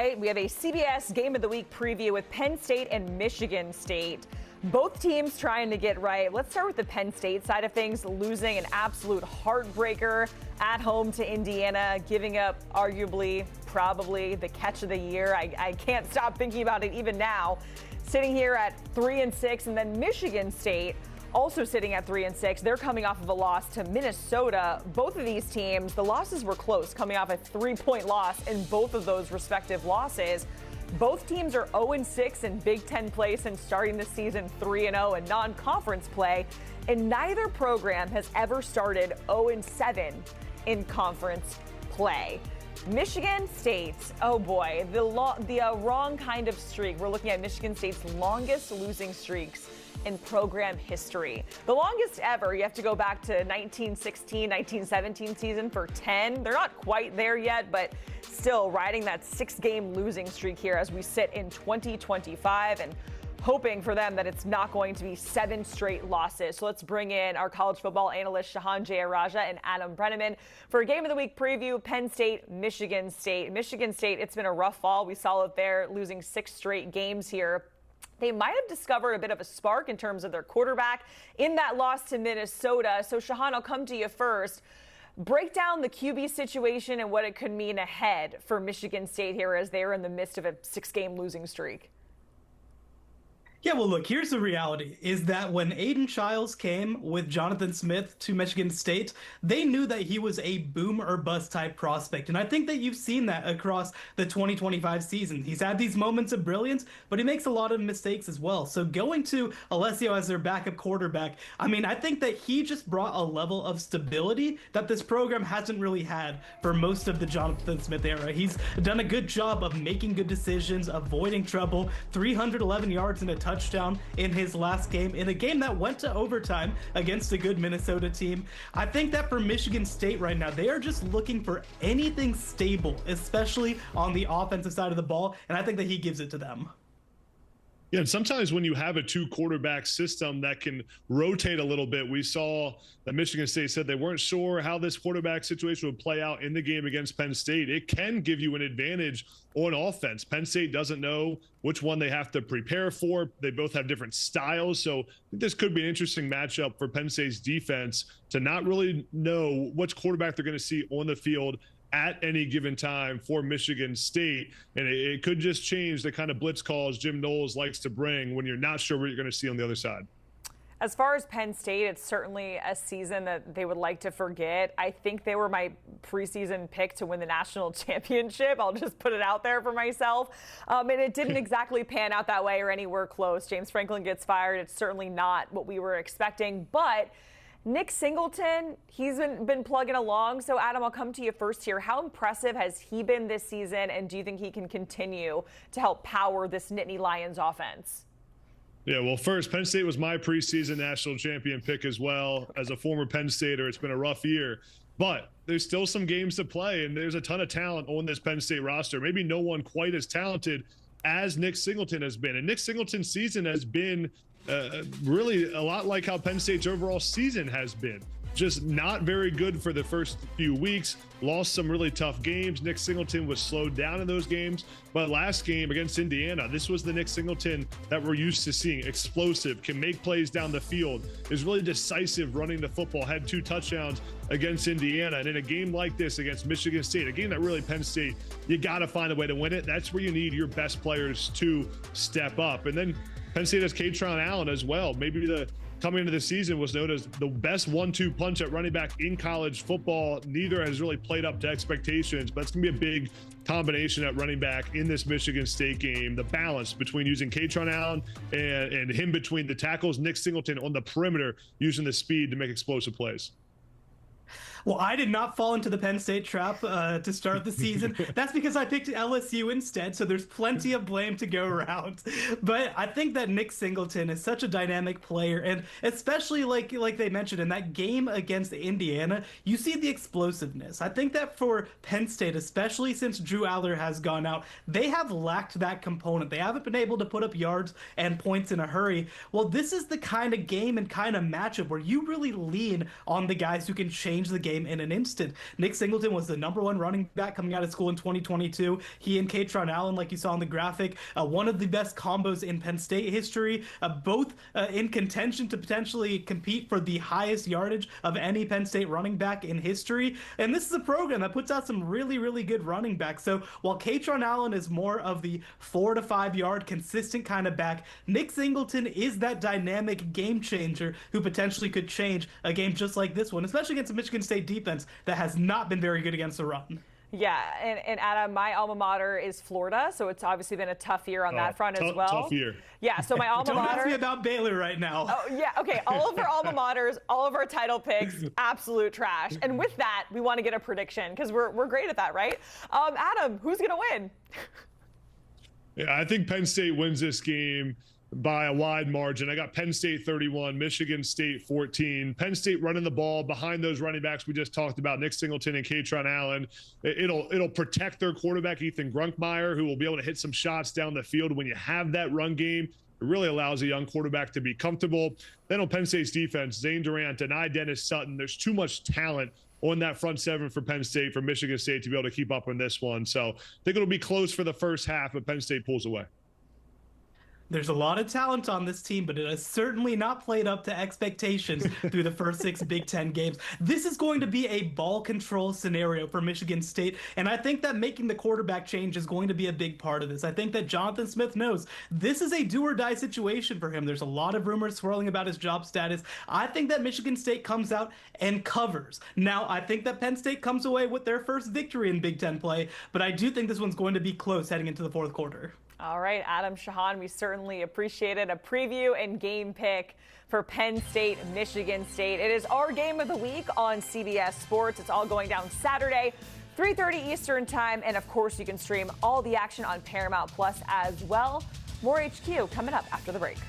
right, we have a CBS Game of the Week preview with Penn State and Michigan State. Both teams trying to get right. Let's start with the Penn State side of things, losing an absolute heartbreaker at home to Indiana, giving up arguably, probably the catch of the year. I can't stop thinking about it even now. Sitting here at 3-6, and then Michigan State also sitting at 3-6. They're coming off of a loss to Minnesota. Both of these teams, the losses were close, coming off a 3-point loss in both of those respective losses. Both teams are 0-6 in Big Ten play since starting the season 3-0 in non-conference play, and neither program has ever started 0-7 in conference play. Michigan State, oh boy, the wrong kind of streak. We're looking at Michigan State's longest losing streaks in program history. The longest ever. You have to go back to 1916, 1917 season for 10. They're not quite there yet, but still riding that 6-game losing streak here as we sit in 2025, and hoping for them that it's not going to be 7 straight losses. So let's bring in our college football analysts, Shehan, Jeyarajah, and Adam Breneman for a Game of the Week preview. Penn State, Michigan State. Michigan State, it's been a rough fall. We saw it there, losing 6 straight games here. They might have discovered a bit of a spark in terms of their quarterback in that loss to Minnesota. So Shehan, I'll come to you first. Break down the QB situation and what it could mean ahead for Michigan State here as they are in the midst of a 6-game losing streak. Yeah, well, look, here's the reality, is that when Aiden Childs came with Jonathan Smith to Michigan State, they knew that he was a boom or bust type prospect. And I think that you've seen that across the 2025 season. He's had these moments of brilliance, but he makes a lot of mistakes as well. So going to Alessio as their backup quarterback, I mean, I think that he just brought a level of stability that this program hasn't really had for most of the Jonathan Smith era. He's done a good job of making good decisions, avoiding trouble, 311 yards and a touchdown in his last game in a game that went to overtime against a good Minnesota team. I think that for Michigan State right now, they are just looking for anything stable, especially on the offensive side of the ball, and I think that he gives it to them. Yeah, and sometimes when you have a 2-quarterback system that can rotate a little bit, we saw that Michigan State said they weren't sure how this quarterback situation would play out in the game against Penn State. It can give you an advantage on offense. Penn State doesn't know which one they have to prepare for. They both have different styles. So this could be an interesting matchup for Penn State's defense to not really know which quarterback they're going to see on the field at any given time for Michigan State. And it could just change the kind of blitz calls Jim Knowles likes to bring when you're not sure what you're going to see on the other side. As far as Penn State, it's certainly a season that they would like to forget. I think they were my preseason pick to win the national championship. I'll just put it out there for myself. And it didn't exactly pan out that way or anywhere close. James Franklin gets fired. It's certainly not what we were expecting. But Nick Singleton, he's been plugging along. So, Adam, I'll come to you first here. How impressive has he been this season, and do you think he can continue to help power this Nittany Lions offense? Yeah, well, first, Penn State was my preseason national champion pick as well. As a former Penn Stater, it's been a rough year. But there's still some games to play, and there's a ton of talent on this Penn State roster. Maybe no one quite as talented as Nick Singleton has been. And Nick Singleton's season has been really a lot like how Penn State's overall season has been. Just not very good for the first few weeks, lost some really tough games. Nick Singleton was slowed down in those games, but last game against Indiana, this was the Nick Singleton that we're used to seeing. Explosive, can make plays down the field, is really decisive running the football, had 2 touchdowns against Indiana. And in a game like this against Michigan State, a game that really Penn State, you got to find a way to win it. That's where you need your best players to step up. And then Penn State has Katron Allen as well. Maybe coming into the season was known as the best 1-2 punch at running back in college football. Neither has really played up to expectations, but it's going to be a big combination at running back in this Michigan State game. The balance between using Katron Allen and him between the tackles, Nick Singleton on the perimeter, using the speed to make explosive plays. Well, I did not fall into the Penn State trap to start the season. That's because I picked LSU instead, so there's plenty of blame to go around. But I think that Nick Singleton is such a dynamic player, and especially like they mentioned in that game against Indiana, you see the explosiveness. I think that for Penn State, especially since Drew Aller has gone out, they have lacked that component. They haven't been able to put up yards and points in a hurry. Well, this is the kind of game and kind of matchup where you really lean on the guys who can change the game game in an instant. Nick Singleton was the #1 running back coming out of school in 2022. He and Katron Allen, like you saw on the graphic, one of the best combos in Penn State history, both in contention to potentially compete for the highest yardage of any Penn State running back in history. And this is a program that puts out some really, really good running backs. So while Katron Allen is more of the 4 to 5 yard consistent kind of back, Nick Singleton is that dynamic game changer who potentially could change a game just like this one, especially against a Michigan State defense that has not been very good against the run. Yeah, and Adam, my alma mater is Florida, so it's obviously been a tough year on that front as well. Tough year. Yeah, so my alma mater. Don't ask me about Baylor right now. Oh, yeah, okay. All of our alma maters, all of our title picks, absolute trash. And with that, we want to get a prediction because we're great at that, right? Adam, who's going to win? Yeah, I think Penn State wins this game by a wide margin. I got Penn State 31, Michigan State 14. Penn State running the ball behind those running backs we just talked about, Nick Singleton and Katron Allen. It'll protect their quarterback, Ethan Grunkmeyer, who will be able to hit some shots down the field. When you have that run game, it really allows a young quarterback to be comfortable. Then on Penn State's defense, Zane Durant, Deni Dennis Sutton, there's too much talent on that front seven for Penn State, for Michigan State to be able to keep up on this one. So I think it'll be close for the first half, but Penn State pulls away. There's a lot of talent on this team, but it has certainly not played up to expectations through the first 6 Big Ten games. This is going to be a ball control scenario for Michigan State, and I think that making the quarterback change is going to be a big part of this. I think that Jonathan Smith knows this is a do-or-die situation for him. There's a lot of rumors swirling about his job status. I think that Michigan State comes out and covers. Now, I think that Penn State comes away with their first victory in Big Ten play, but I do think this one's going to be close heading into the fourth quarter. All right, Adam, Shehan, we certainly appreciated a preview and game pick for Penn State, Michigan State. It is our game of the week on CBS Sports. It's all going down Saturday, 3:30 Eastern time. And of course, you can stream all the action on Paramount Plus as well. More HQ coming up after the break.